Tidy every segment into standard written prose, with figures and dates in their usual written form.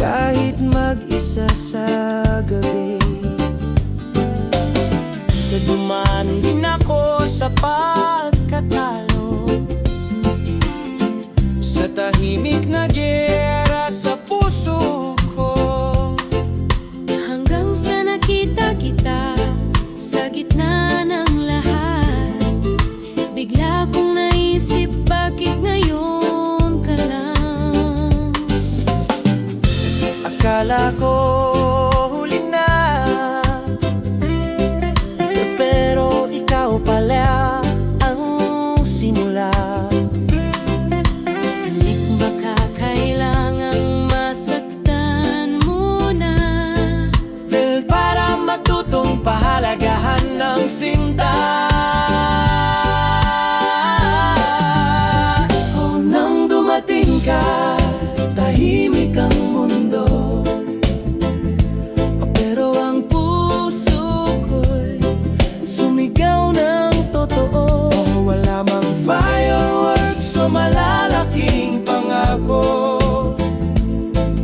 kahit mag-isa sa gabi. Nadumaan din ako sa pagkatalo, sa tahimik na giyera sa puso ko. Hanggang sa nakita kita sa gitna ng lahat, bigla kong naisip, bakit ngayon ka lang? Akala ko huli na, pero ikaw pala ang simula. Ngunit baka kailangang masaktan muna, Dahil para matutong pahalagahan ng sinta. O nang dumating ka, tahimik ang mundo, pero ang puso ko'y sumigaw ng totoo. Wala mang fireworks o malalaking pangako,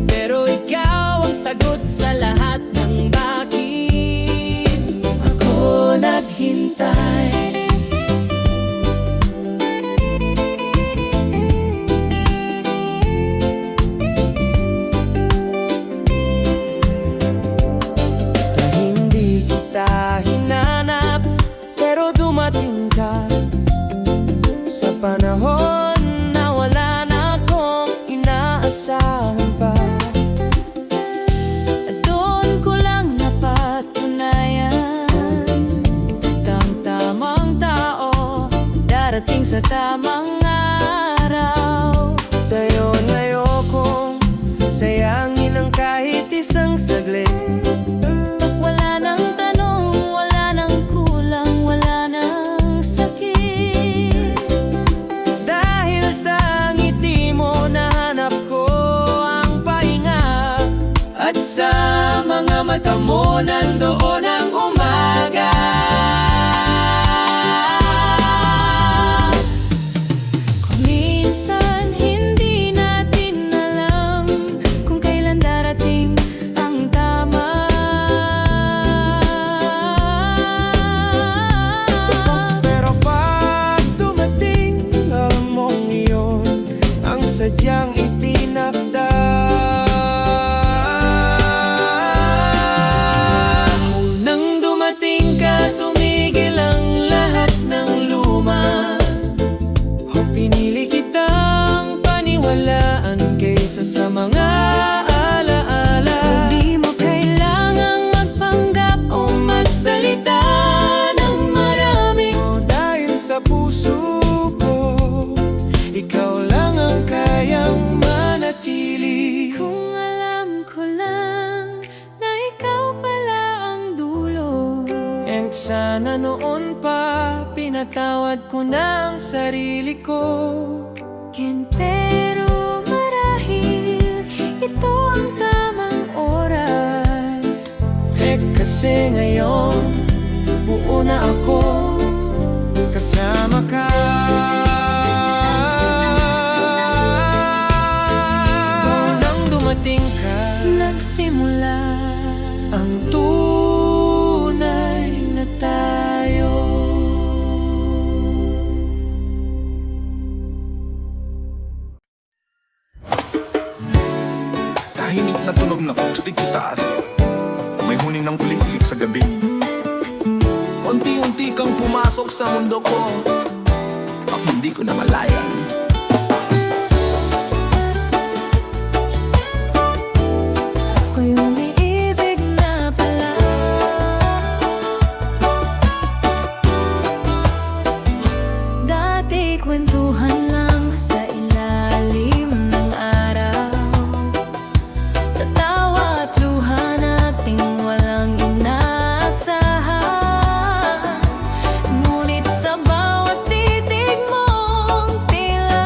pero ikaw ang sagot sa lahat ng bakit ako naghintay. Hindi kita hinanap, pero dumating ka sa panahon na wala na akong inaasahan pa. at doon ko lang napatunayan, kang tamang tao, darating sa tamang araw. Ngayon ayokong sayangin ang kahit isang saglit. Wala nang tanong, wala nang kulang, wala nang sakit. Dahil sa ngiti mo nahanap ko ang pahinga, at sa mga mata mo nandoon ang umaga. Kung minsan hindi natin alam kung kailan darating ang tama, Pero pag dumating, alam mong iyon ang sadyang itinakda. Nang dumating ka, tumigil ang lahat ng luma. O pinili kitang paniwalaan kaysa sa mga alaala. di mo kailangang magpanggap o Magsalita ng marami, o dahil sa puso ko, ikaw lang ang kayang manatili. kung alam ko lang na ikaw pala ang dulo. And sana noon pa pinatawad ko na ang sarili ko. Pero marahil ito ang tamang oras. Kasi ngayon buo na ako kasama ka. Nang dumating ka, Nagsimula ang tunay na tayo. Tahimik na tunog ng acoustic guitar, may huning ng kuliglig sa gabi. Unti-unti kang pumasok sa mundo ko, at hindi ko na malayan. ako'y umiibig na pala. Dati kwentuhan lang sa ilalim ng araw, tatawa at luha nating walang inaasahan. Ngunit sa bawat titig mong tila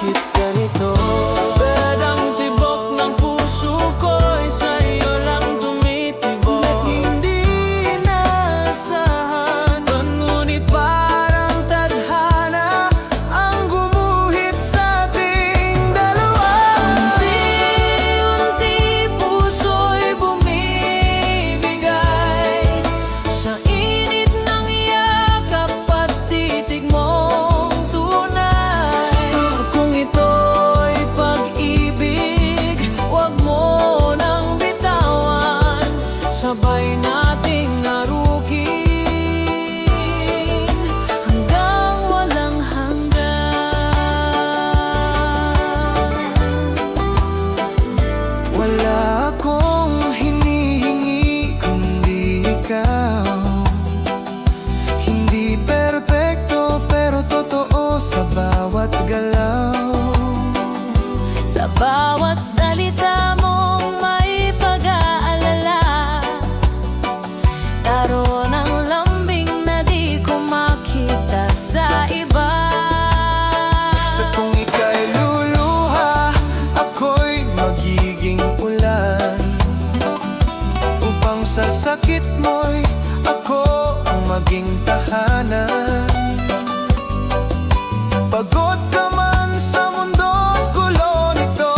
bakit ganito? Bedang tibok ng puso ko'y sa iyo lang tumitibok. Hindi inaasahan, ngunit parang tadhana ang gumuhit sa ating dalawa. Unti-unti puso'y bumibigay sa init ng yakap at titig mong tunay. Kung ito'y pag-ibig, huwag mo nang bitawan. Sabay nating narugin hanggang walang hanggan. Wala akong hinihingi kundi ikaw. Hindi perpekto pero totoo sa bawat galaw. Sa bawat salita mong may pag-aalala, taro ng lambing na di ko makita sa iba. Sa kung ika'y luluha, ako'y magiging ulan. Upang sa sakit mo'y ako ang maging tahanan. Pagod ka man sa mundo't gulo nito,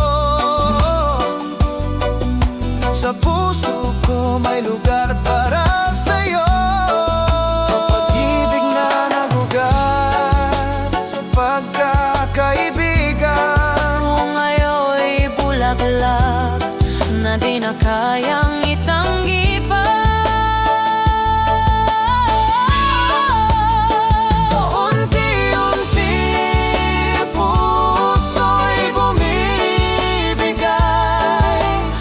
sa puso ko may lugar para sa'yo. Ang pag-ibig na nagugat sa pagkakaibigan. Kung ngayon'y bulaklak na di na kayang itanggi pa. Unti-unti puso'y bumibigay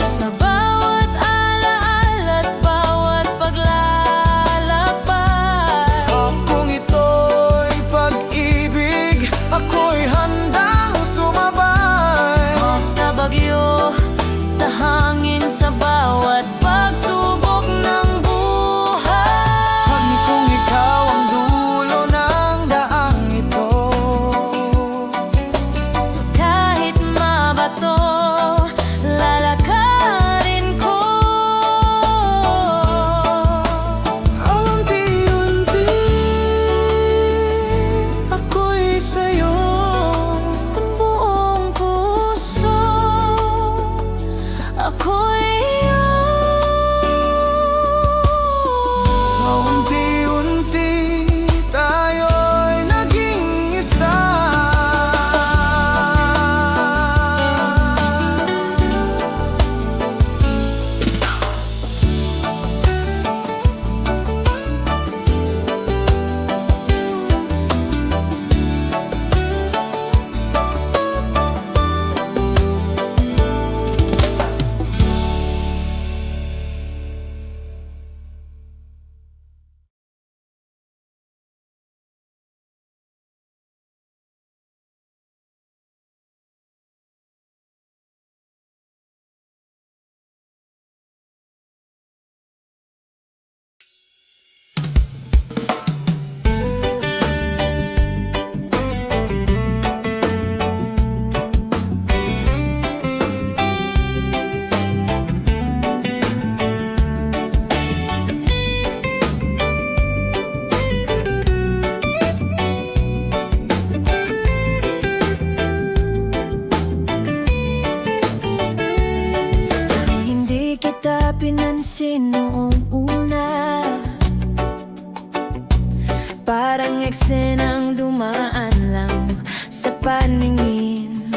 Sa bawat alaala at bawat paglalakbay. kung ito'y pag-ibig, ako'y handang sumabay. Sa bagyo, sa hangin, sa bawat pagsubok ng buhay. Pag kung ikaw ang dulo ng daang ito, Kahit mabato, lalakarin ko. unti-unti ako'y sa'yo. Kung buong puso ako'y iyo. Unti-unti tayo'y naging isa. Hindi kita pinansin noong una, parang eksenang dumaan lang sa paningin.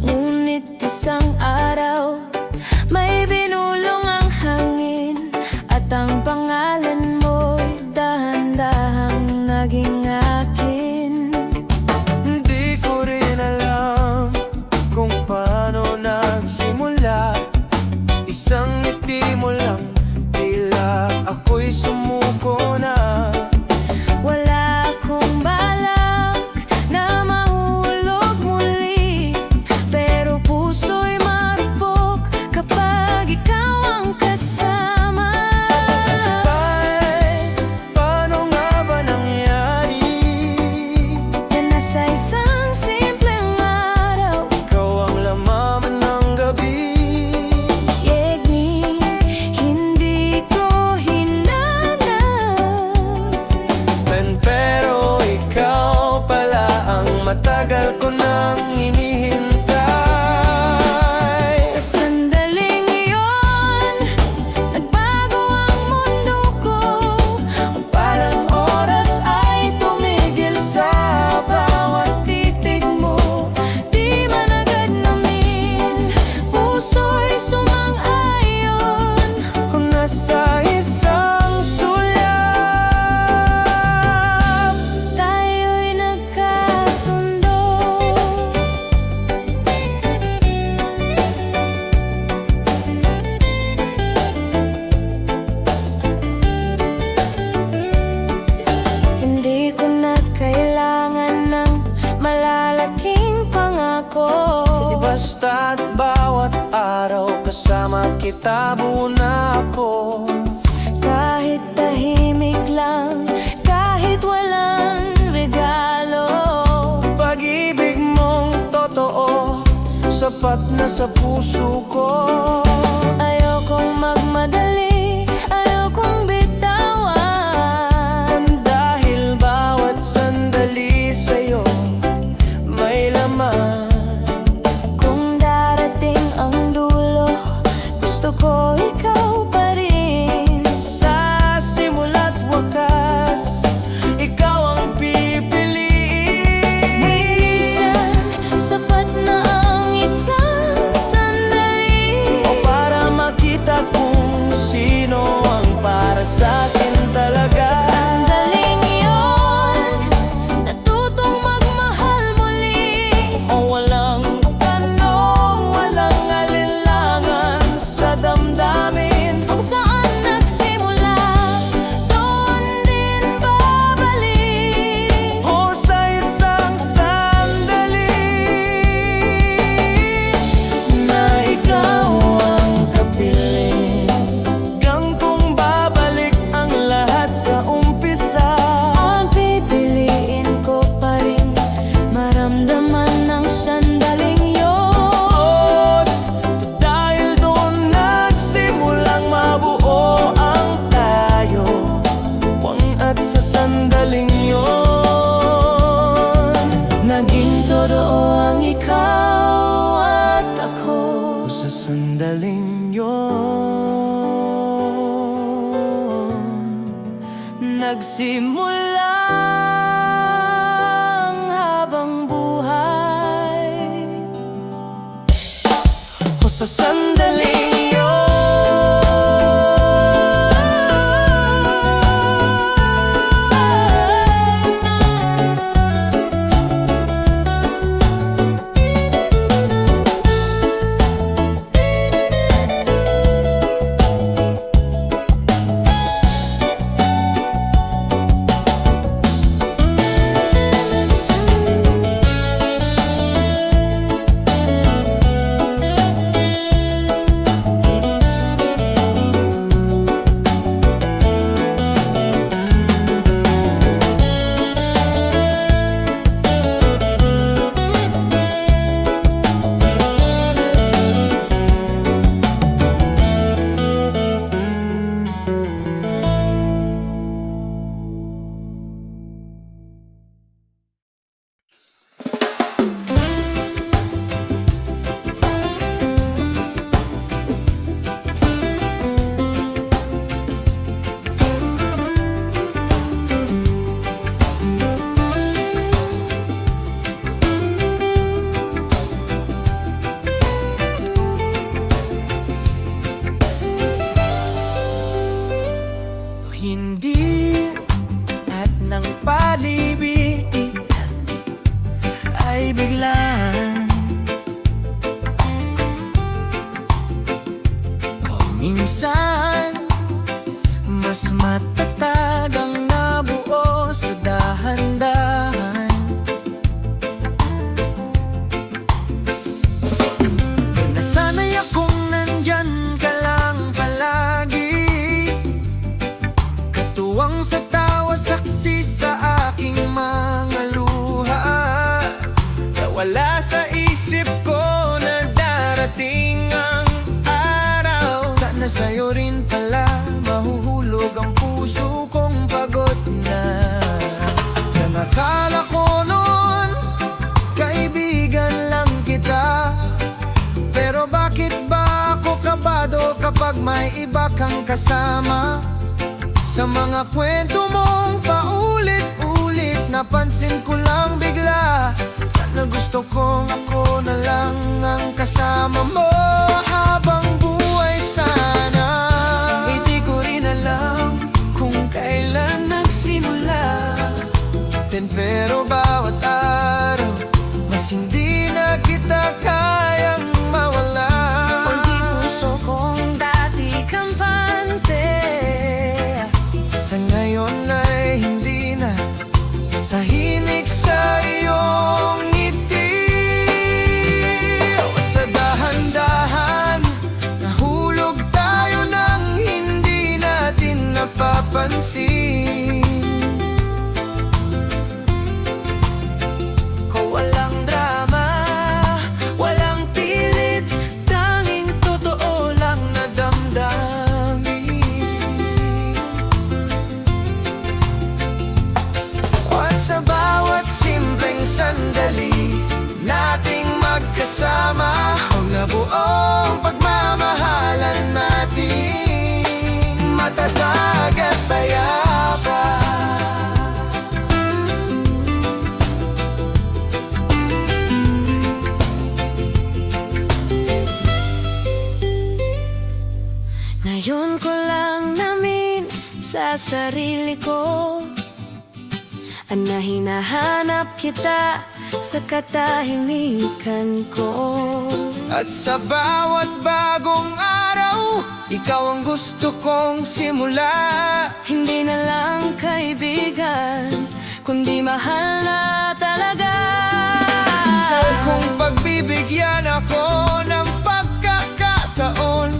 Ngunit isang araw, may binulong ang hangin, at ang pangalan mo'y dahan-dahang naging akin. Hindi ko rin alam kung paano nagsimula. Isang ngiti mo lang, tila ako'y sumuko na. Wala akong balak na mahulog mo nang hinihintay. Sa sandaling iyon, nagbago ang mundo ko. Parang oras ay tumigil sa bawat titig mo. Di man agad namin, puso'y sumang-ayon. Kung nasa isang sulyap, Tayo'y nagkasundo. Hindi ko na kailangan ng malalaking pangako. di basta't bawat araw kasama kita buo na ako. Kahit tahimik lang, kahit walang regalo. Pag-ibig mong totoo, sapat na sa puso ko. Ayokong magmadali, ayokong bitawan. Dahil bawat sandali sa'yo may laman. Kung darating ang dulo, gusto ko ikaw pa rin. Sa simula't wakas, ikaw ang pipiliin. Minsan, sapat na ang isang sandali. O para makita kung sino ang para sa'kin talaga. Sandaling iyon, natutong magmahal muli. O walang tanong, walang alinlangan sa damdamin. Kung saan nagsimula, doon din babalik. O sa isang sandali na ikaw ang kapiling. Gantong babalik ang lahat sa umpisa. Ang pipiliin ko pa rin maramdaman ng sandaling yun. Dahil doon nagsimulang mabuo ang tayo. At sa sandaling yun, naging totoo ang ikaw at ako. Sa sandaling yun, nagsimula ang habang buhay. O sa sandaling hindi at ng palibig ay biglaan. Minsan mas matatag ang nabuo sa dahan-dahan. Nasanay akong nandyan ka lang palagi, katuwang sa tawa, saksi sa aking mga luha. Nawala sa isip ko na darating ang araw na sa'yo rin pala mahuhulog ang puso kong pagod na. Nakala ko noon, kaibigan may iba kang kasama. Sa mga kwento mong paulit-ulit, napansin ko lang bigla na gusto kong ako na lang ang kasama mo habang buhay sana. Hindi ko rin alam kung kailan nagsimula, pero bawat araw mas hindi na kita kayang mawala. Pag-di puso kong dati kampante, Sa ngayon ay hindi na tahimik sa iyong ngiti. Sa dahan-dahan nahulog tayo nang hindi natin napapansin. Kung walang drama, walang pilit, tanging totoo lang na damdamin. At sa bawat simpleng sandali nating magkasama, ang nabuong pagmamahalan natin matatag at payapa. ngayon ko lang namin sa sarili ko na hinahanap kita sa katahimikan ko. At sa bawat bagong araw, ikaw ang gusto kong simula. Hindi na lang kaibigan, kundi mahal na talaga. Sa kung pagbibigyan ako ng pagkakataon,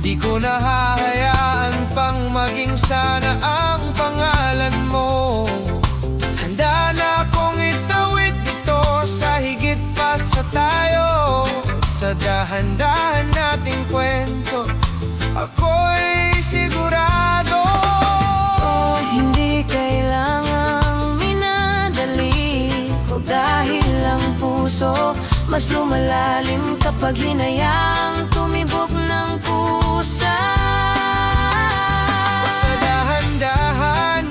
di ko nahahayaan pang maging sana ang pangalan mo. Handa na akong itawid dito sa higit pa sa tayo. Sa dahan-dahan nating kwento, ako'y sigurado. Hindi kailangang minadali, o dahil ang puso mas lumalalim kapag hinayaang tumibok ng pusa. Sa dahan-dahan,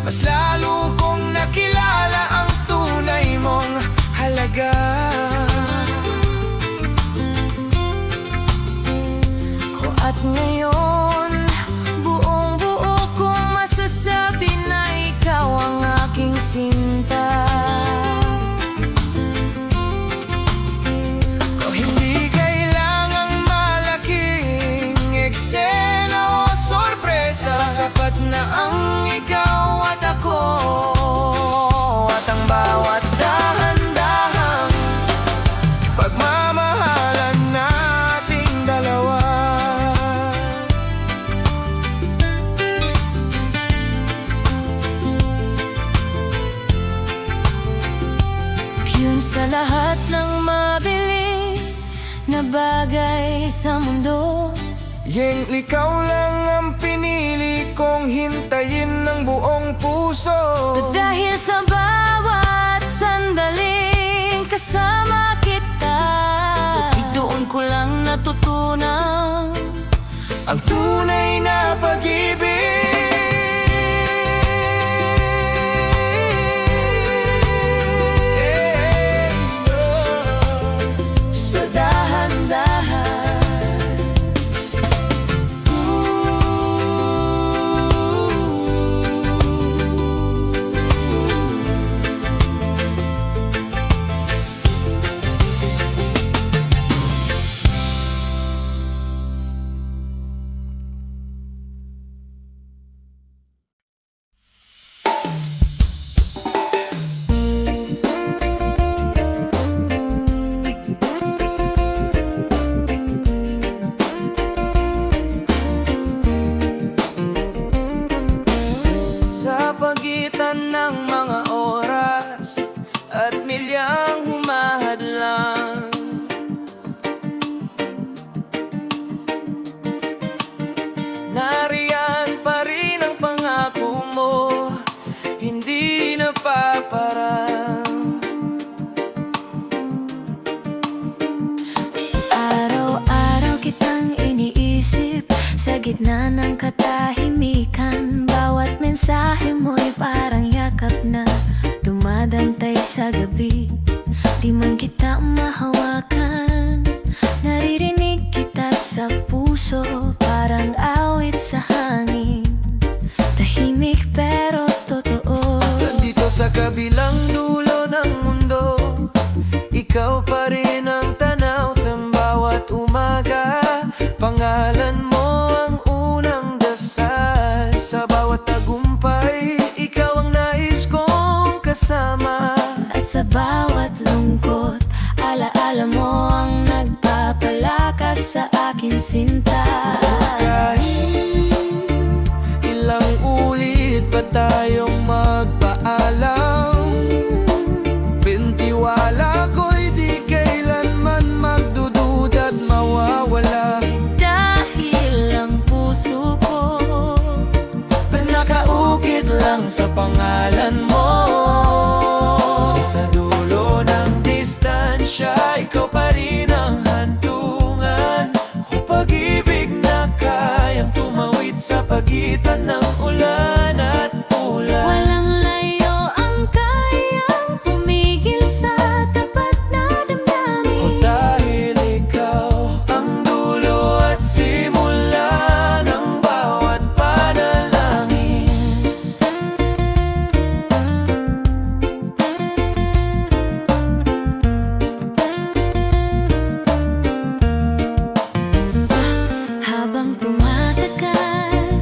mas lalo kong nakilala ang tunay mong halaga. At ngayon, buong buo kong masasabi na ikaw ang aking sinta. Hindi kailangang malaking eksena o sorpresa, sapat na ang ikaw at ako. At ang bawat dahan-dahang pagmamahalan nating dalawa. Yun sa lahat ng mabilis na bagay sa mundo, Yang ikaw lang ang pinili kong hintayin ng buong puso. dahil sa bawat sandaling kasama kita, doon ko lang natutunan Ang tunay na pag-ibig. Sa dahan-dahan, gitna ng katahimikan, bawat mensahe mo'y parang yakap na dumadantay sa gabi. Di man kita mahawakan, naririnig kita sa puso, parang awit sa hangin. Tahimik pero totoo. Nandito sa kabilang dulo ng mundo, ikaw pa rin ang tanaw ng bawat umaga. Pangalan mo ang unang dasal, sa bawat tagumpay ikaw ang nais kong kasama. At sa bawat lungkot, alaala mo ang nagpapalakas sa akin sinta. Kahit ilang ulit pa tayong magpaalam, pintiwala ko'y di kailanman magdududa at mawawala. Dahil ang puso ko Pinakaukit lang sa pangalan mo. Sa dulo ng distansya, ikaw pa rin ang hantungan. O pag-ibig na kayang tumawid sa pagitan ng ulan at ulan. walang layo ang kayang pumigil sa tapat na O damdamin. dahil ikaw ang dulo at simula ng bawat panalangin. Habang tumatagal,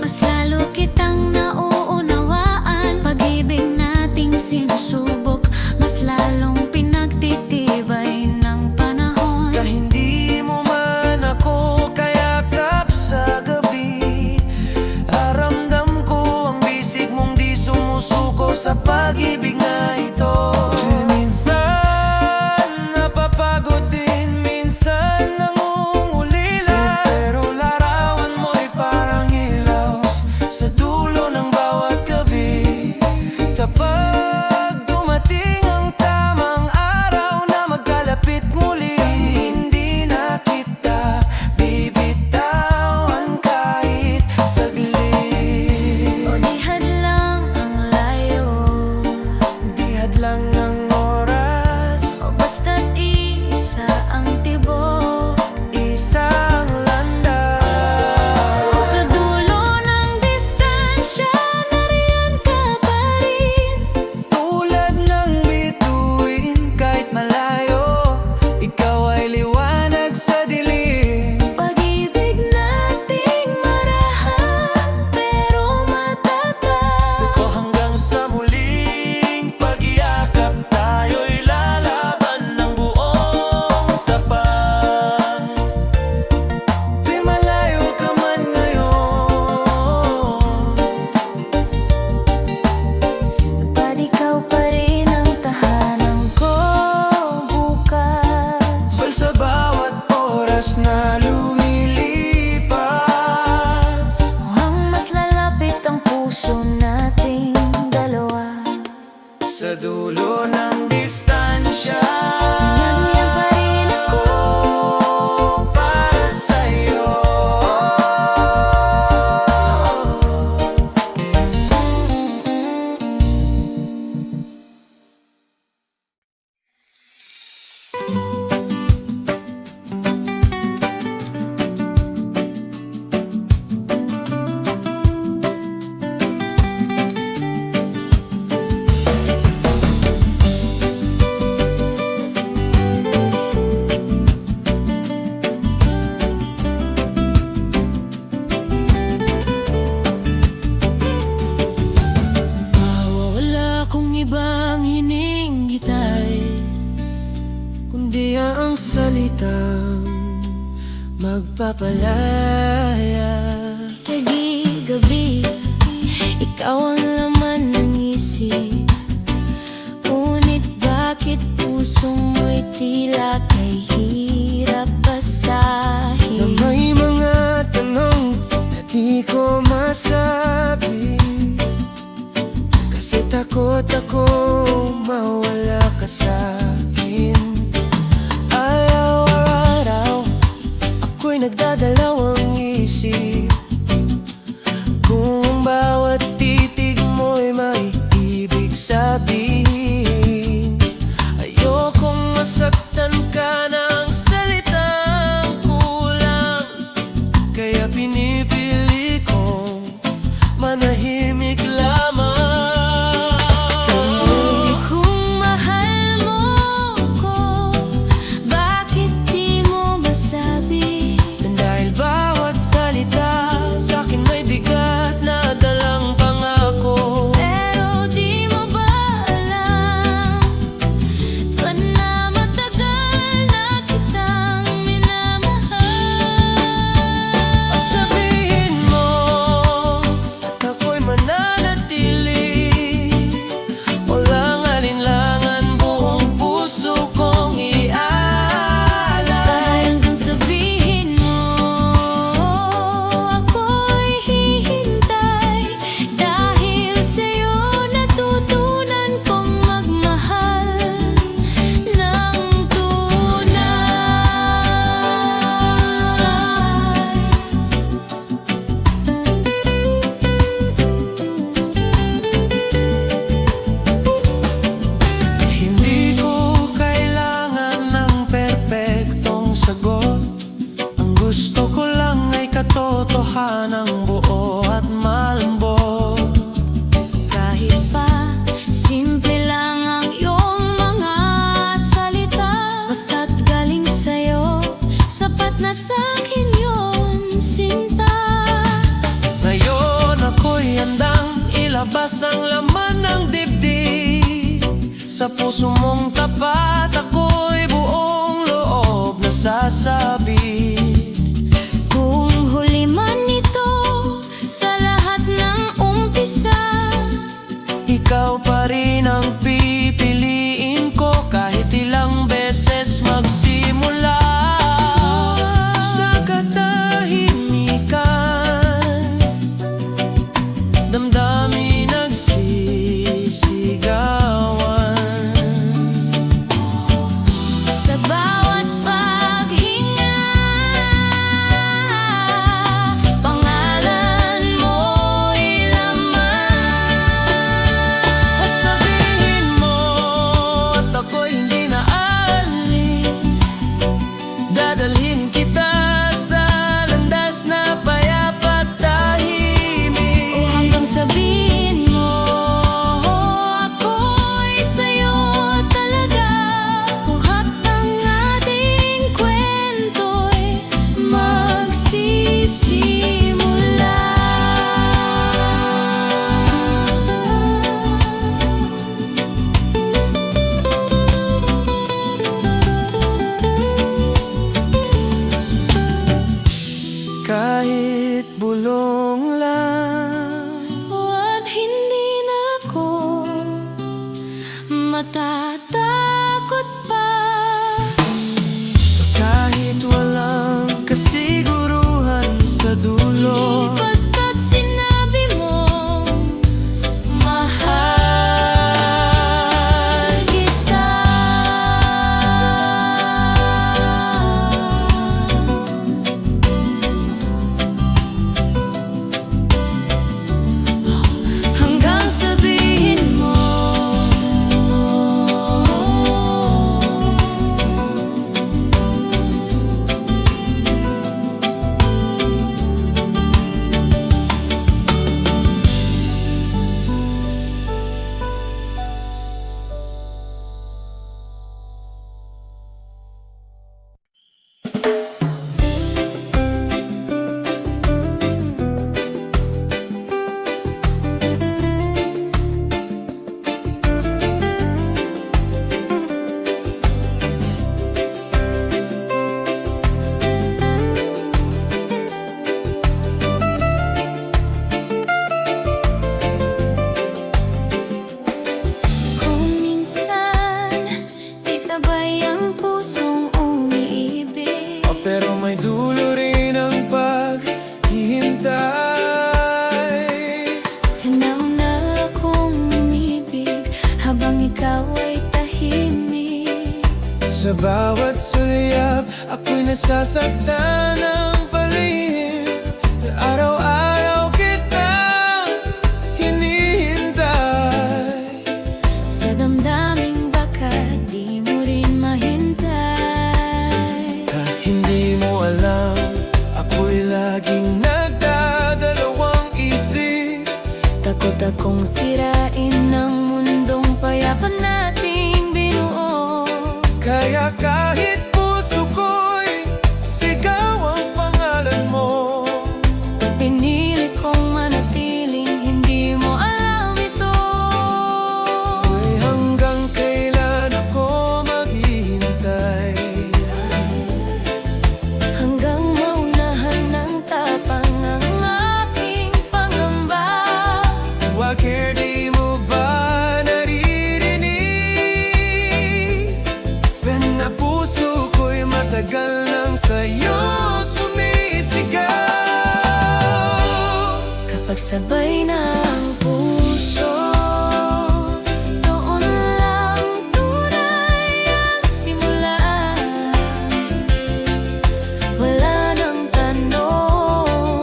mas lalo kitang nauunawaan. Pag-ibig nating sinusubok, mas lalong pinagtitibay ng panahon. Na hindi mo man ako kayakap sa gabi, aramdam ko ang bisig mong di sumusuko sa pag-ibig na ito. Minsan napapagod din, minsan nangungulila, pero larawan mo'y parang ilaw sa dulo ng bawat gabi. Kapag dumating ang tamang araw na magkalapit muli, hindi na kita bibitawan kahit saglit. O di hadlang ang layo, Di hadlang ang oras, o basta't iisa ang tibok. isang landas. Sa dulo ng distansya, nariyan ka pa rin. Tulad ng bituin kahit malayo, ikaw ay liwanag sa dilim. Pag-ibig nating marahan, pero matatag. Ko hanggang sa muling pag-iakap, tayo'y lalaban ng buong tapang. Di malayo ka man ngayon, Ba't ikaw pa rin ang tahanan ko bukas? Sol sa bawat oras na lumilipas. Mukhang mas lalapit ang puso nating dalawa. Sa dulo ng distansya, Nandiyan pa rin ako. para sa'yo. Wala akong ibang hiningitay, kundi ang salitang magpapalaya. Gabi-gabi, ikaw ang laman ng isip. Ngunit bakit puso mo'y tila kay hirap Na basahin? may mga tanong na di ko masabi, kasi takot ako mawala ka sa'kin. Araw-araw ako'y nagdadalawang isip, nasa akin yun, sinta. Ngayon ako'y handang ilabas ang laman ng dibdib. Sa puso mong tapat ako'y buong loob nasasabi. Kung huli man ito sa lahat ng umpisa, Ikaw pa rin ang pipiliin ko kahit ilang beses magsimula. Sa katahimikan, damdamin nagsisigawan. sa bawat paghinga, pangalan mo'y laman. Sabihin mo at ako'y hindi na alis. Dadalhin kita sa landas na payapa't tahimik. O hanggang sabihin mo, ako'y sa'yo talaga. Buhat ang ating kwento'y magsisimula. Kahit bulong lang, At hindi na ako matatakot pa. kahit walang kasiguruhan sa dulo. Basta't sinabi mo, mahal kita. Hanggang sabihin mo, kung minsan di sabay ang pusong umiibig, Pero may dulo rin ang paghihintay. nauna akong umibig habang ikaw ay tahimik. Sa bawat sulyap, ako'y nasasaktan ng palihim. Araw-araw kitang hinihintay. Sa damdaming baka di mo rin mahintay. Hindi mo alam, ako'y laging nagdadalawang isip. Takot akong sirain ang mundong payapan nating binuo. Kaya kahit puso ko'y sigaw ang pangalan mo. Pinili kong manatiling hindi mo alam ito. Ay hanggang kailan ako maghihintay? Hanggang maunahan ng tapang ang aking pangamba. Wakir, di mo ba naririnig? Ben na puso ko'y matagal nang sa'yo sumisigaw. Kapag sabay na ang puso, doon lang tunay ang simula. Wala nang tanong,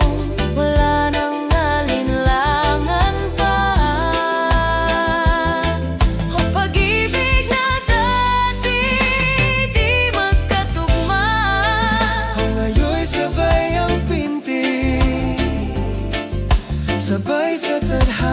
wala nang alinlangan pa. Ang pag-ibig na dati di magkatugma. Ngayon'y sabay ang pintig, sabay sa tadhana.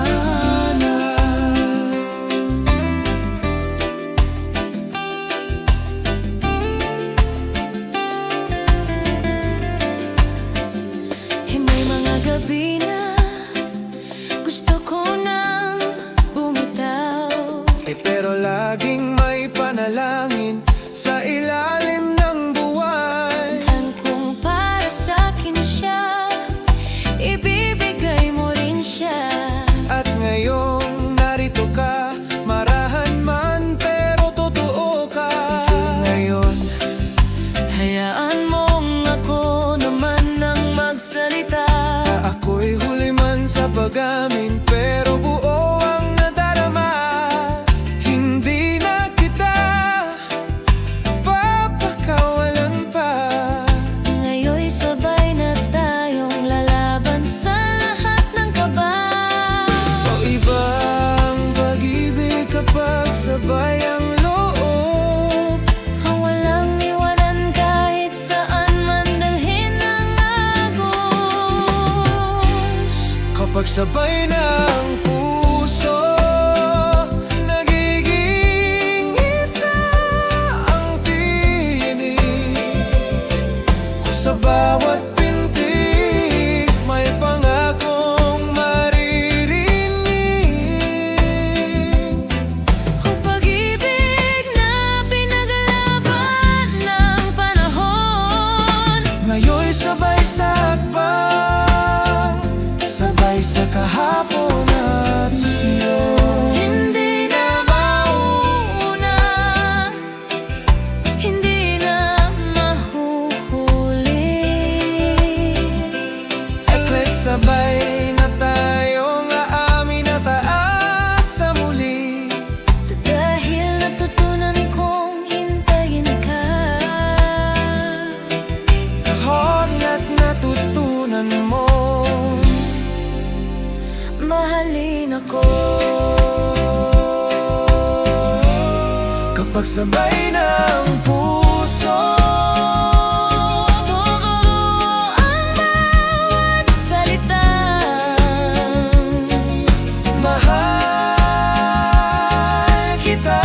sabay ng puso, nagiging isa ang tinig. Sa bawat pintig, may pangakong maririnig. Ang pag-ibig na pinaglaban ng panahon, Ngayon'y sabay sa hakbang, sabay sa kahapon at ngayon. hindi na mauna, hindi na mahuhuli. Eklet sabay na tayong aamin na taas sa muli. Dahil natutunan kong hintayin ka, Kahon at natutunan mo, mahalin ako. kapag sabay ng puso, Buo ang bawat salita, mahal kita.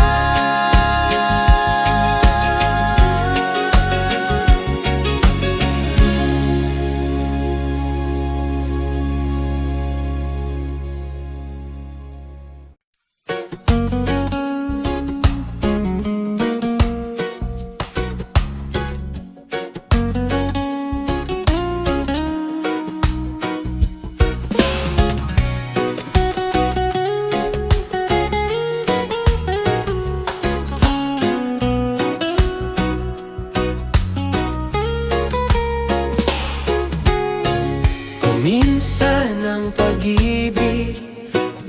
Minsan ang pag-ibig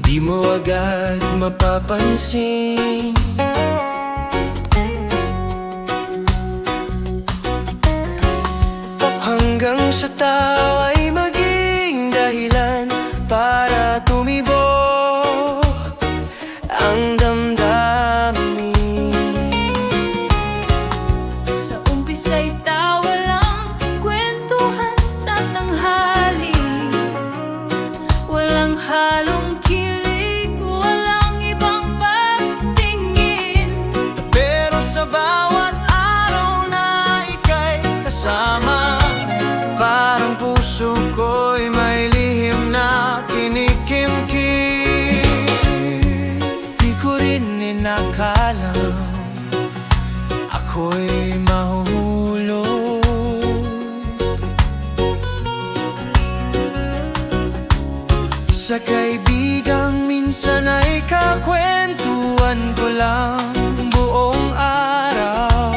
di mo agad mapapansin. Hanggang sa tao ay maging dahilan para tumibok ang damdamin. sa umpisa'y tawa lang, kwentuhan sa tanghali. Walang halong kilig, walang ibang pagtingin. Pero sa bawat araw na ika'y kasama, parang puso ko'y may lihim na kinikimkim. Di ko rin inakalang ako'y mahuhulog sa kaibigang minsan ay kakwentuhan ko lang buong araw.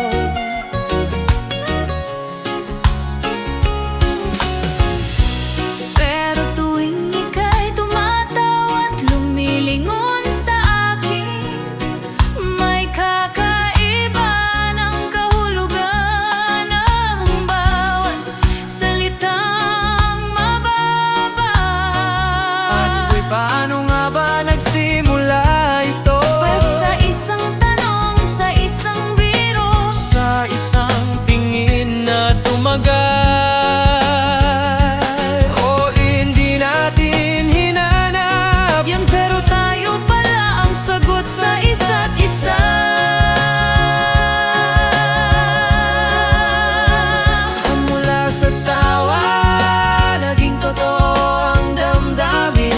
Pero tuwing ika'y tumatawa at lumilingon sa akin, may kakaiba ng kahulugan ng bawat salitang mababa. At paano nga ba nagsimula ito? Sa isang tanong, sa isang biro, Sa isang tingin na tumagal, o hindi natin hinanap. yan pero tayo pala ang sagot sa isa't isa. Mula sa tawa, naging totoo ang damdamin.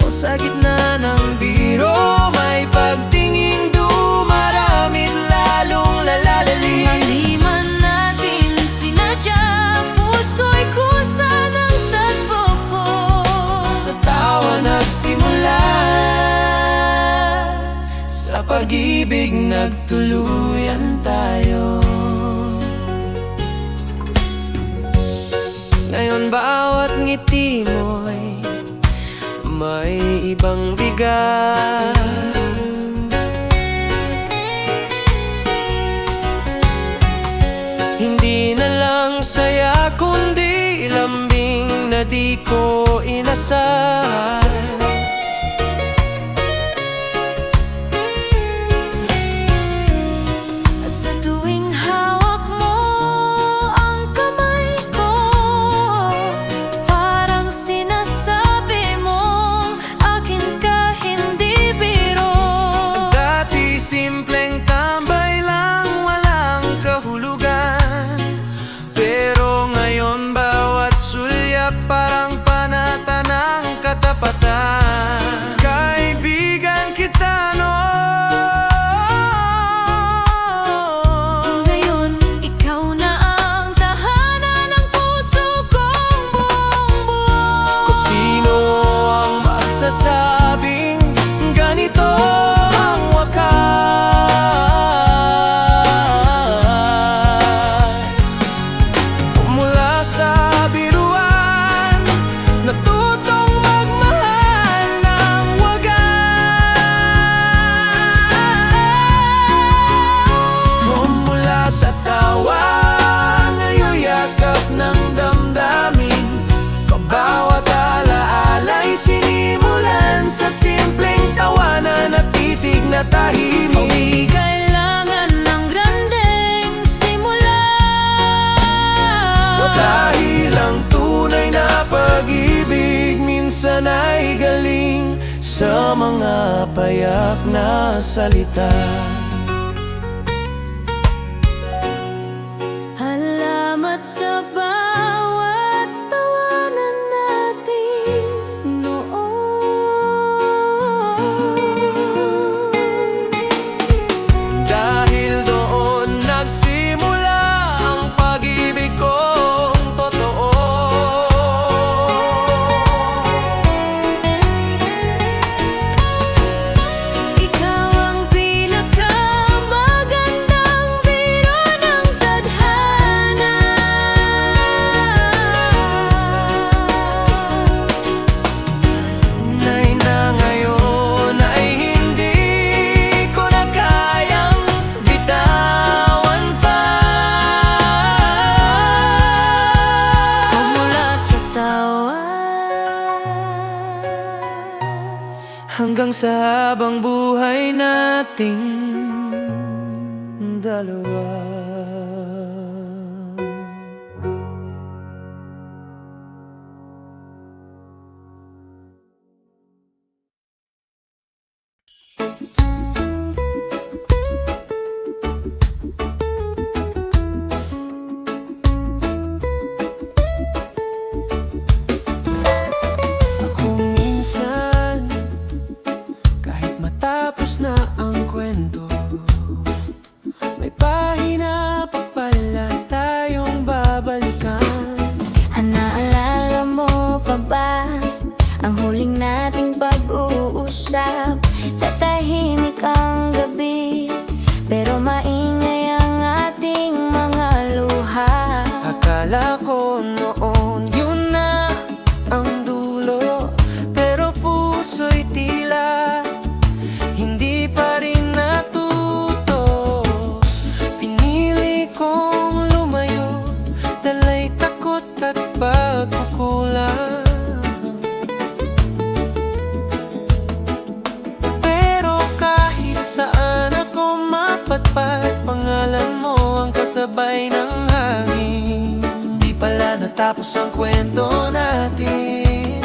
O sa gitna ng biro, may pagtingin dumaramid, lalong lalalalim. Mali man natin sinadya, puso'y kusa ng tagpo. Sa tawa nagsimula, sa pag-ibig nagtuluyan tayo. Ngayon bawat ngiti mo'y may ibang bigat. Hindi na lang saya kundi lambing na di ko inasal. At sa tuwing hawak mo ang kamay ko, parang sinasabi mo, na tahimik. Di kailangan ng grandeng simula, Dahil ang tunay na pag-ibig minsan ay galing sa mga payak na salita. Salamat sa bawat tawanan natin noon. Dahil doon nagsimula ang pag-ibig kong totoo. Ikaw ang pinakamagandang biro ng tadhana. Tunay na ngayon ay hindi ko na kayang bitawan pa. Mula sa tawa Hanggang sa habang buhay nating dalawa. Kung minsan, kahit matapos na ang kwento, may pahina pa pala tayong babalikan. Naalala mo pa ba ang huling nating pag-uusap? Sa tahimik ang gabi, pero maingay ang ating mga luha. Akala ko noon yun na ang dulo, pero puso'y tila hindi pa rin natuto. Pinili kong lumayo, dala'y takot at pagkukulang. Pero kahit saan ako mapatpat, pangalan mo ang kasabay ng hangin. Di pala natapos ang kwento natin.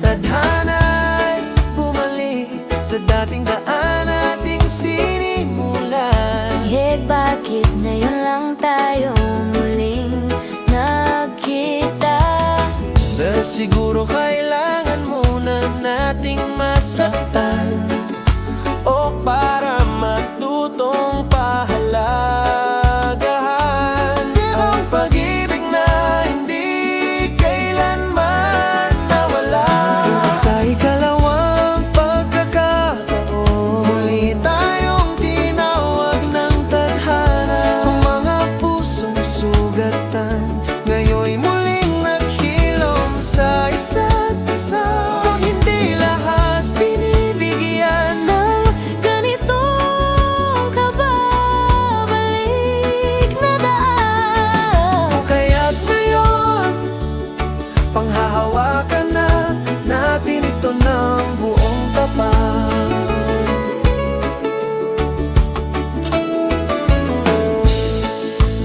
Tadhana'y bumalik sa dating daan nating sinimulan. Bakit ngayon lang tayo muling nagkita? Dahil siguro kailangan muna nating masaktan, o para matutong pahalagahan ang pag-ibig na hindi kailanman nawala. Sa ikalawang pagkakataon, muli tayong tinawag ng tadhana. Ang mga pusong sugatan ngayon'y muling naghilom sa isa't isa. Kung hindi lahat binibigyan Nang ganitong kababalik na daan, o kaya't ngayon, panghahawakan na natin ito ng buong tapat.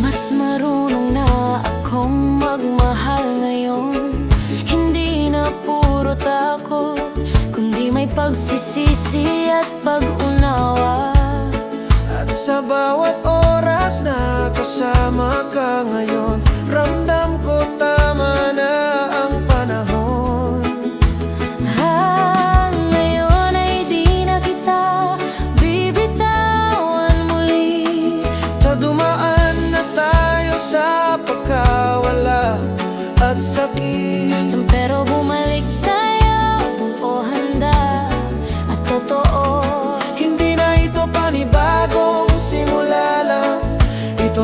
mas marunong na akong magmahal ngayon. Hindi na puro takot, kundi may pagsisisi at pag-unawa. At sa bawat oras na kasama ka ngayon, ramdam ko tama na ang panahon. Ngayon ay di na kita bibitawan muli. Sa dumaan na tayo sa pagkawala at sakit, Pero bumalik tayo, buo handa at totoo. hindi na ito panibagong simula lang. Ito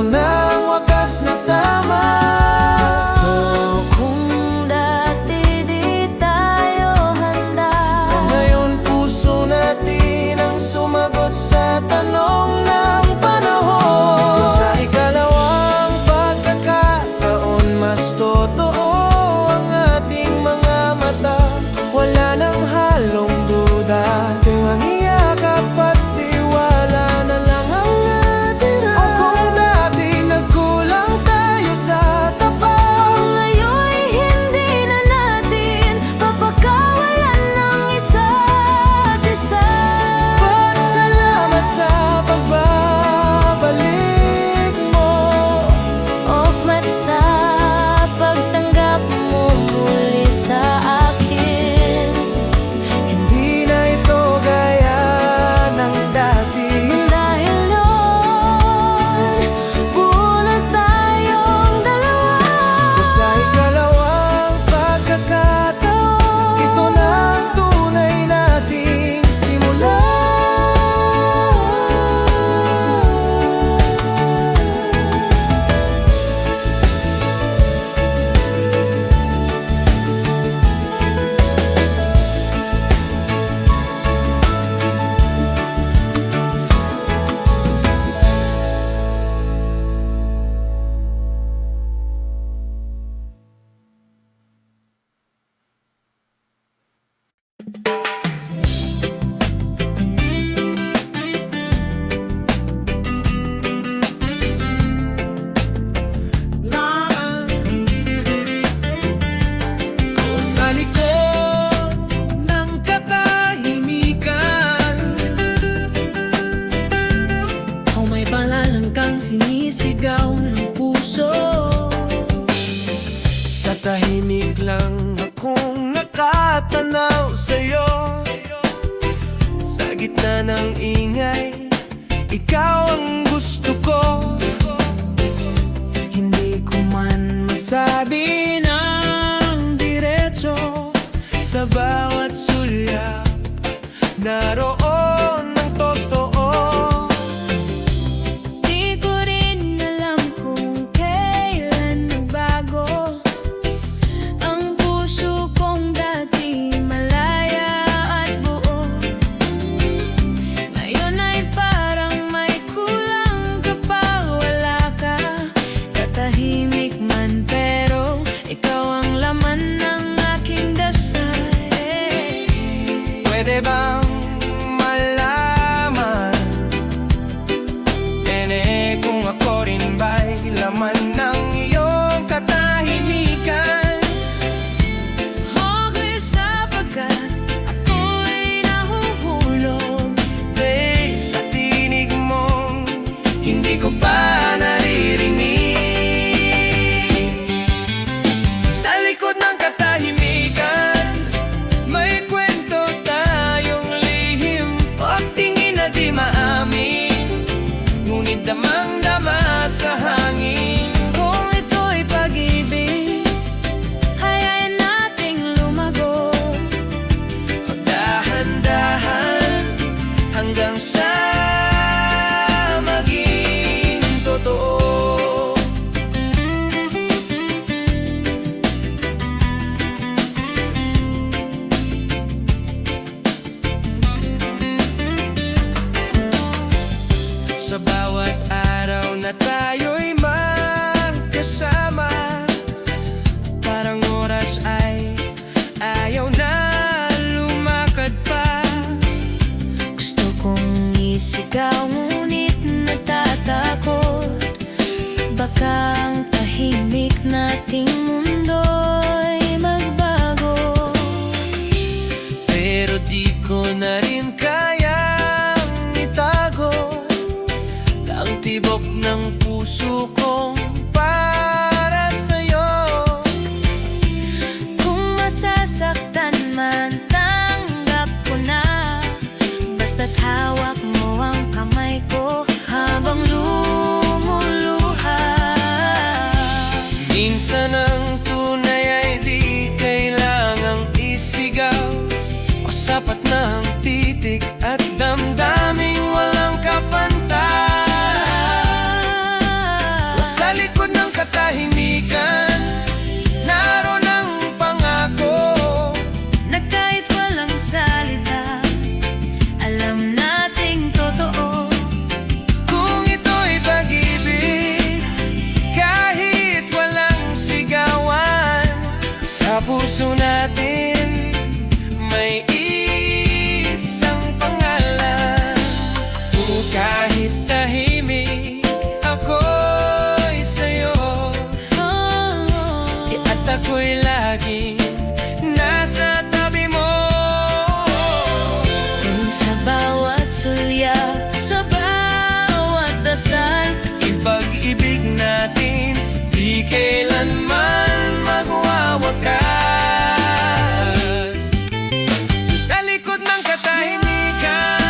na ng ingay, ikaw ang gusto ko. Hindi ko man masabi ng diretso, sa bawat sulyap naroon ng totoo. Di ko rin alam kung kailan nagbago ang puso kong dati malaya at buo. Ngayon ay parang may kulang kapag wala ka. Tatahimik man pero ikaw ang laman ng aking dasal. Pwede bang malaman, kung ako rin ba'y laman ng iyong katahimikan? Okay sapagkat ako'y nahuhulog. Sa tinig mong hindi ko pa naririnig. Sa likod ng katahimikan, may kwento tayong lihim. Pagtingin na di maamin, ngunit damang-dama sa hangin. Kung ito'y pag-ibig, hayain nating lumago. Dahan-dahan hanggang sa maging totoo. Sa bawat araw na tayo'y magkasama, parang oras ay ayaw na lumakad pa. Gusto kong isigaw ngunit natatakot. Baka ang tahimik nating mundo'y magbago. Pero di ko na rin kayang itago ang tibok ng puso kong para sa'yo. Kung masasaktan man, tanggap ko na. Basta't hawak mo ang kamay ko habang lumuluha. Minsan ang tunay ay di kailangang isigaw, o sapat na ang titig at damdaming walang kapantay. Sa likod ng katahimikan, naroon ang pangako, Na kahit walang salita, alam nating totoo. kung ito'y pag-ibig, kahit walang sigawan. Sa puso natin may isang pangalan. Kahit tahimik ako'y sa'yo, at ako'y laging nasa tabi mo. Sa bawat sulyap, sa bawat dasal, Ipag-ibig natin di kailanman magwawakas. Sa likod ng katahimikan,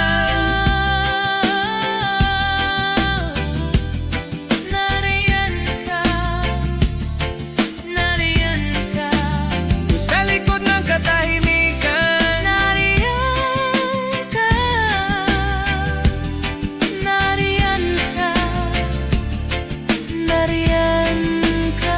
nariyan ka, nariyan ka, sa likod ng katahimikan, nariyan ka, nariyan ka, nariyan ka.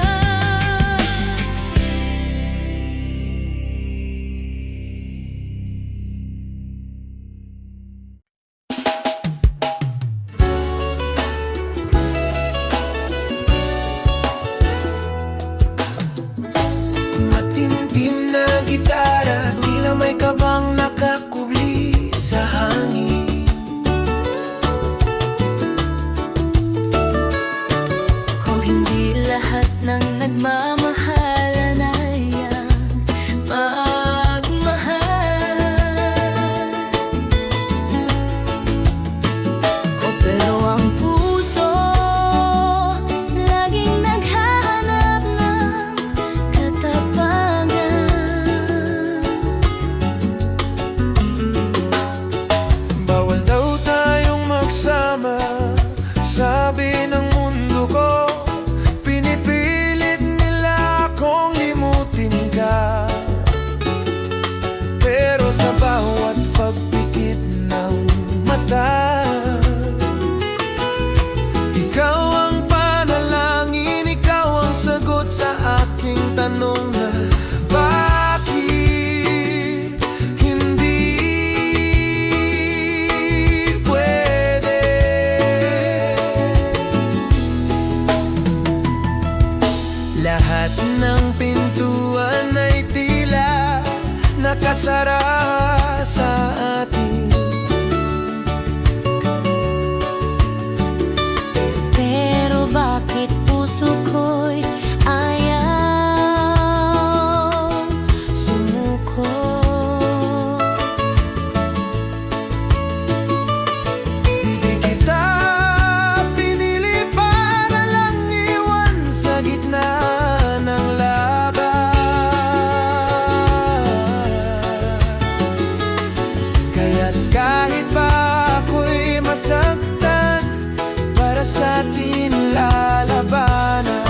matintim na gitara, tila may kabang nakakubli sa hangin. Kung hindi lahat ng nagmamahalan ay magmahal, pero ang puso laging naghahanap ng katapangan. Lahat ng pintuan ay tila nakasara sa atin. Pero bakit puso ko'y ayaw sumuko? Di kita pinili para lang iwan sa gitna ng laban. Kaya't kahit pa ako'y masaktan, para sa atin lalabanan.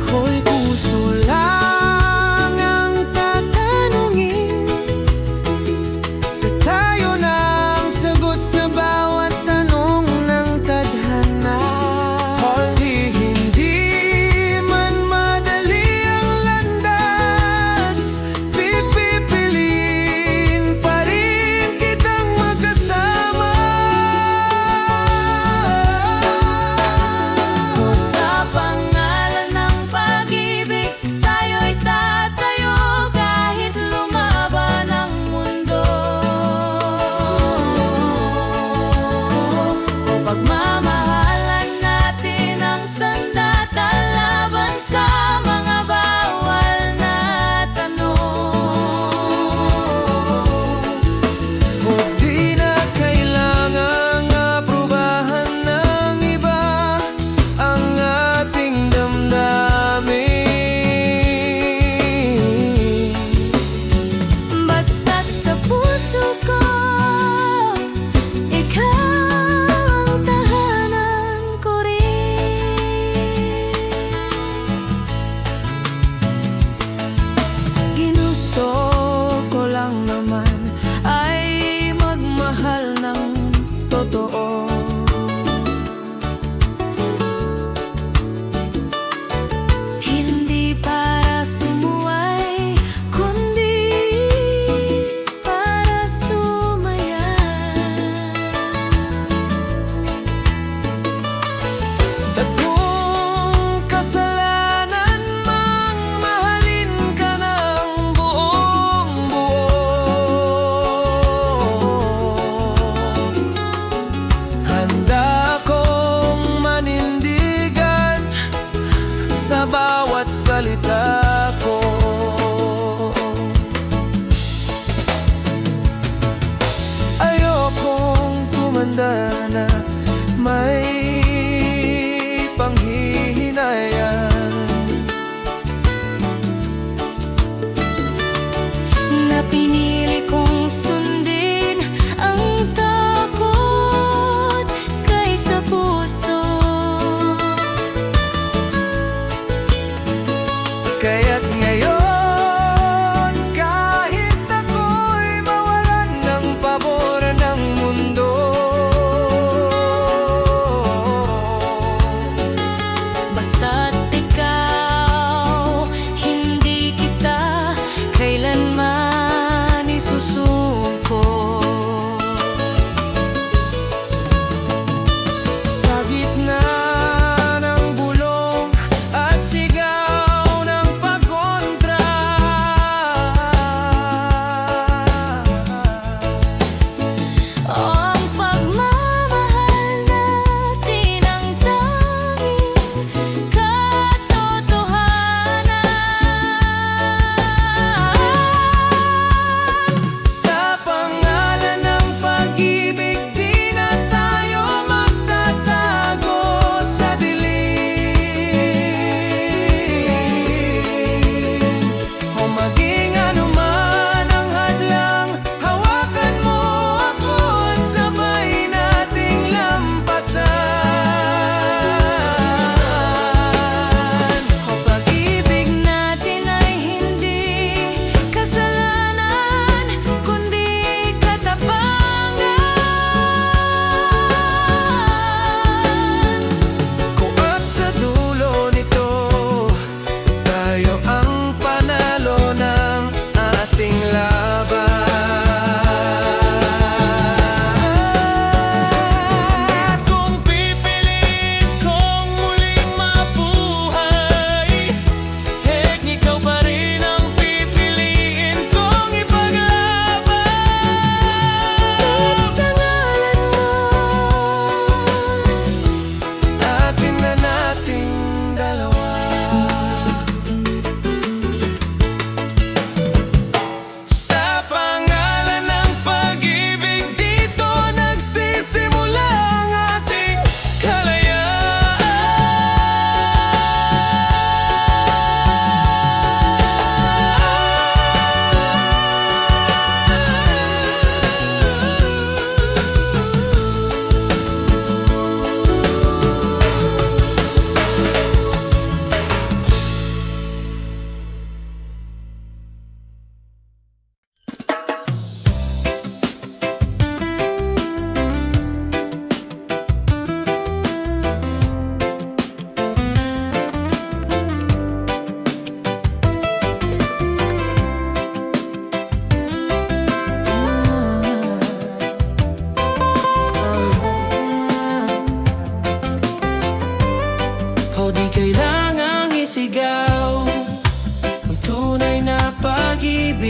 Hoy, puso lang ang tatanungin, na tayo na ang sagot sa bawat tanong ng tadhana. Hindi man madali ang landas, pipipiliin pa rin kitang magkasama. Sa pangalan ng pag-ibig, tayo'y tatayo kahit lumaban ang mundo. O pagmamahalan natin ang sandata laban sa mga bawal na tanong. O di na kailangang aprubahan ng iba ang ating damdamin. Basta't sa puso ko, ikaw ang tahanan ko rin. Ginusto ko lang naman ay magmahal ng totoo. Hindi para sumuway, kundi para sumaya. At kung kasalanan mang mahalin ka ng buong buo, handa kong manindigan sa bawat salita ko. Ayokong tumanda na may panghihinayang. Na pinili kong sundin ang takot kaysa puso. Kaya't ngayon, kahit ako'y mawalan ng pabor ng mundo,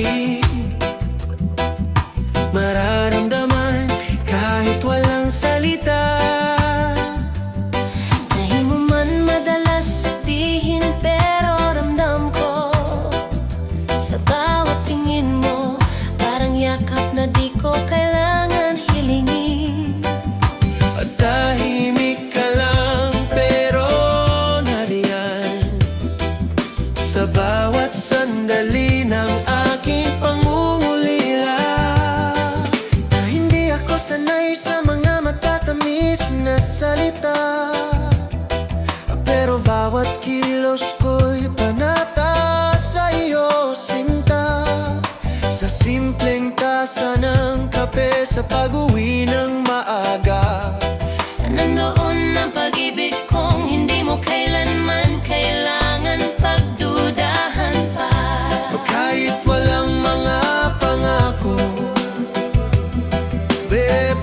pag-ibig mararamdaman kahit walang salita. Di mo man madalas sabihin pero ramdam ko sa bawat tingin mo, parang yakap na di ko kailangan hilingin. At tahimik ka lang pero nariyan sa bawat sandali ng aking pangungulila. Na hindi ako sanay sa mga matatamis na salita, pero bawat kilos ko'y panata sa iyo, sinta. Sa simpleng tasa ng kape sa pag-uwi ng maaga, Nandoon ang pag-ibig kong hindi mo kailanman kailangan pagdudahan pa. kahit walang mga pangako.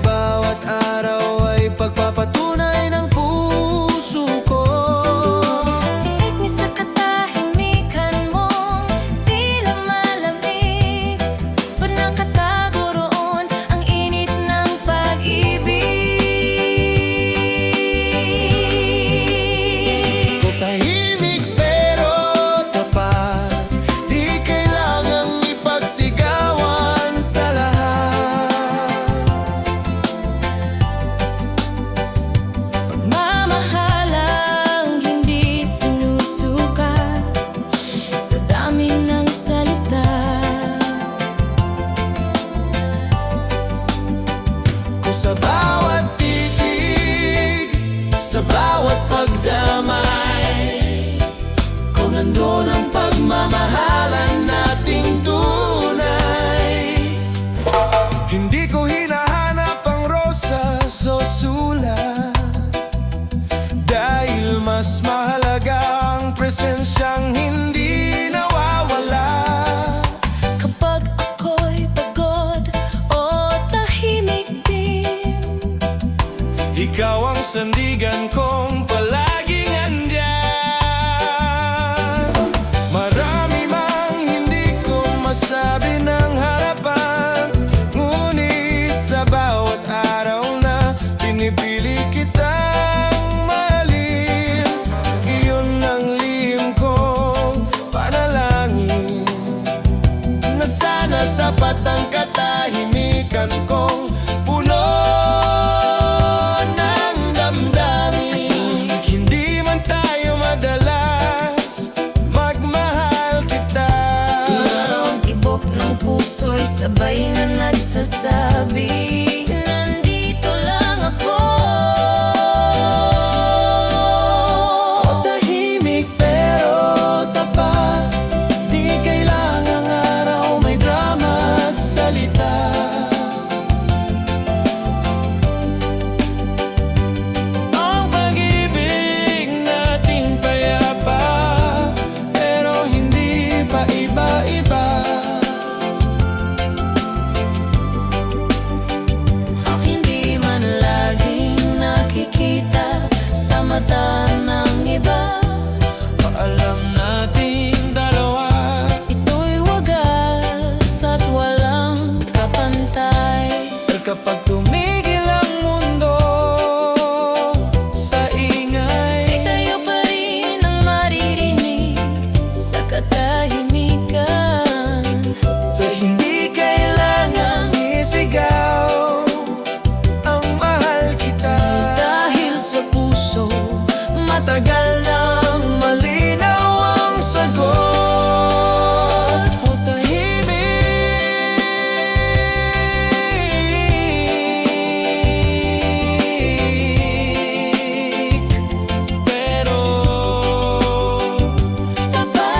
Bawat araw ay pagpapatunay ng puso ko. Tinig sa katahimikan mo, tila malamig. Ba't nakatago roon ang init ng pag-ibig? Tahimik pero tapat, di kailangang ipagsigawan sa lahat. Pagmamahalang hindi sinusukat sa dami ng salita. Kung sa bawat titig, sa bawat pagdamay, kung nandun ang pagmamahalan nating tunay. Hindi ko hinahanap ang rosas o sulat, dahil mas mahalaga ang presensyang hindi nawawala. Kapag ako'y pagod o tahimik din, Ikaw ang sandigan kong palaging andyan. Marami mang hindi ko masabi ng harapan, ngunit sa bawat araw na pinipili kitang mahalin, iyon ang lihim kong panalangin, na sana sapat ang katahimikan kong puno ng damdamin. Hindi man tayo madalas magmahal kita, ang tibok ng puso'y sabay na nagsasabi, nandito lang ako. tahimik pero tapat, di kailangang araw may drama at salita. Ang pag-ibig nating payapa, pero hindi pa iba-iba. Hindi man laging nakikita sa mata ng iba, Paalam nating dalawa, ito'y wagas at walang kapantay. kapag tumigil ang mundo sa ingay, Tayo pa rin ang maririnig sa katahimikan. hindi kailangang isigaw ang mahal kita. Dahil sa puso, Matagal nang malinaw ang sagot. O tahimik pero tapat.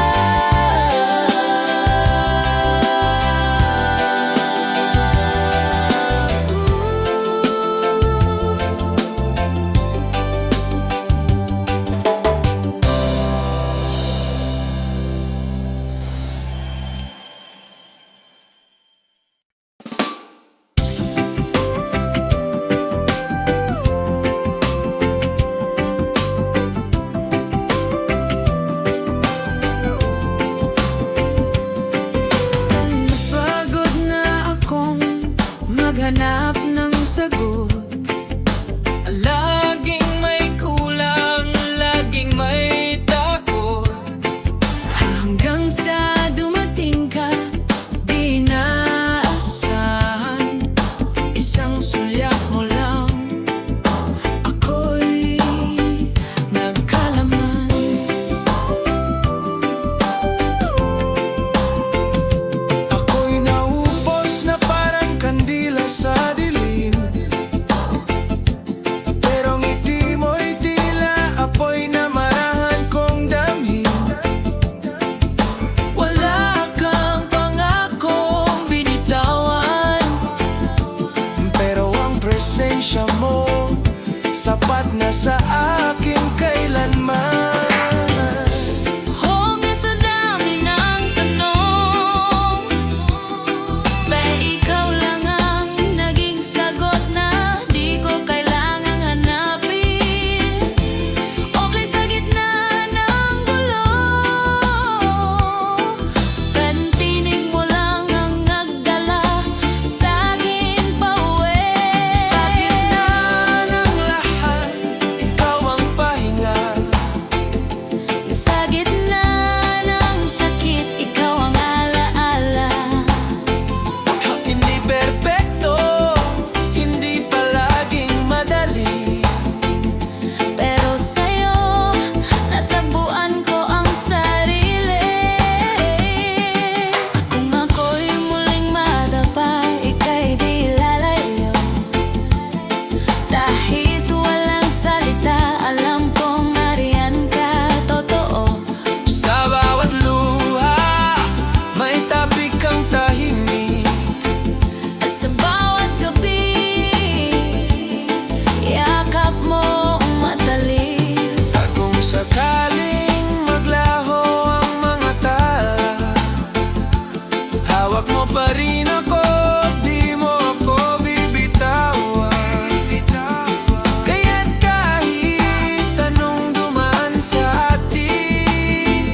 sapat na sa akin kailanman. Hongga sa dami ng tanong, ba ikaw lang ang naging sagot na di ko kailangang hanapin. Okay sa gitna ng gulo, kantinig mo lang ang nagdala sa akin pauwi. Sa gitna ng lahat, ikaw ang pahinga. Sa gitna ng sakit, ikaw ang alaala. Hindi perpekto, hindi palaging madali, Pero sa'yo, natagpuan ko ang sarili. Kung ako'y muling madapa, ika'y di lalayo. Kahit walang salita, alam kong nariyan ka, totoo. sa bawat luha may tabi kang tahimik. At sa bawat gabi, yakap mo ang matalik. At kung sakaling maglaho ang mga tala, hawak mo pa rin ako, di mo ako bibitawan. Kaya't kahit anong dumaan sa atin,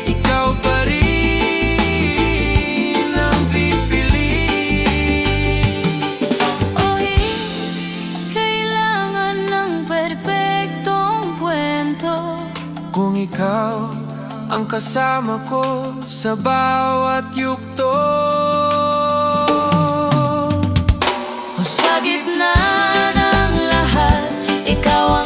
ikaw pa rin ang pipiliin. Oy, kailangan ng perpektong kwento. Kung ikaw ang kasama ko sa bawat yugto. Sa gitna ng lahat, ikaw ang